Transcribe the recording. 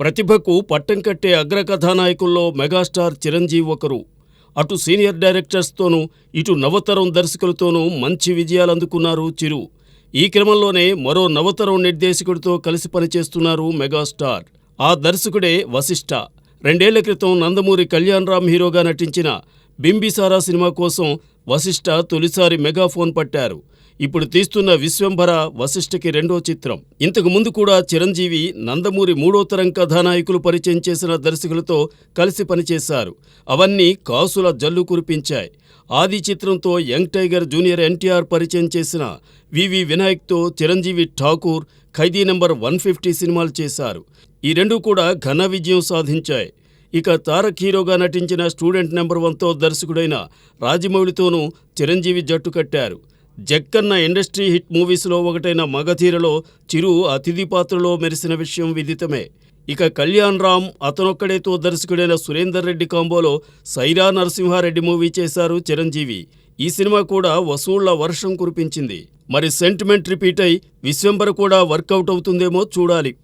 ప్రతిభకు పట్టం కట్టే అగ్రకథానాయకుల్లో మెగాస్టార్ చిరంజీవి ఒకరు. అటు సీనియర్ డైరెక్టర్స్తోనూ ఇటు నవతరం దర్శకులతోనూ మంచి విజయాలందుకున్నారు చిరు. ఈ క్రమంలోనే మరో నవతరం నిర్దేశకుడితో కలిసి పనిచేస్తున్నారు మెగాస్టార్. ఆ దర్శకుడే వశిష్ఠ. 2 ఏళ్ల క్రితం నందమూరి కళ్యాణరామ్ హీరోగా నటించిన బింబిసారా సినిమా కోసం వశిష్ఠ తొలిసారి మెగాఫోన్ పట్టారు. ఇప్పుడు తీస్తున్న విశ్వంభర వశిష్ఠకి 2వ చిత్రం. ఇంతకు ముందు కూడా చిరంజీవి నందమూరి 3వ తరం కథానాయకులు పరిచయం చేసిన దర్శకులతో కలిసి పనిచేశారు. అవన్నీ కాసుల జల్లు కురిపించాయి. ఆది చిత్రంతో యంగ్ టైగర్ జూనియర్ ఎన్టీఆర్ పరిచయం చేసిన వివి వినాయక్తో చిరంజీవి ఠాకూర్, ఖైదీ నంబర్ 150 సినిమాలు చేశారు. ఈ 2 కూడా ఘన విజయం సాధించాయి. ఇక తారక్ హీరోగా నటించిన స్టూడెంట్ నెంబర్ 1తో దర్శకుడైన రాజమౌళితోనూ చిరంజీవి జట్టు కట్టారు. జక్కన్న ఇండస్ట్రీ హిట్ మూవీస్లో ఒకటైన మగధీరలో చిరు అతిథి పాత్రలో మెరిసిన విషయం విదితమే. ఇక కళ్యాణ్ రామ్ అతనొక్కడేతో దర్శకుడైన సురేందర్ రెడ్డి కాంబోలో సైరా నరసింహారెడ్డి మూవీ చేశారు చిరంజీవి. ఈ సినిమా కూడా వసూళ్ల వర్షం కురిపించింది. మరి సెంటిమెంట్ రిపీట్ అయి విశ్వంభర కూడా వర్కౌట్ అవుతుందేమో చూడాలి.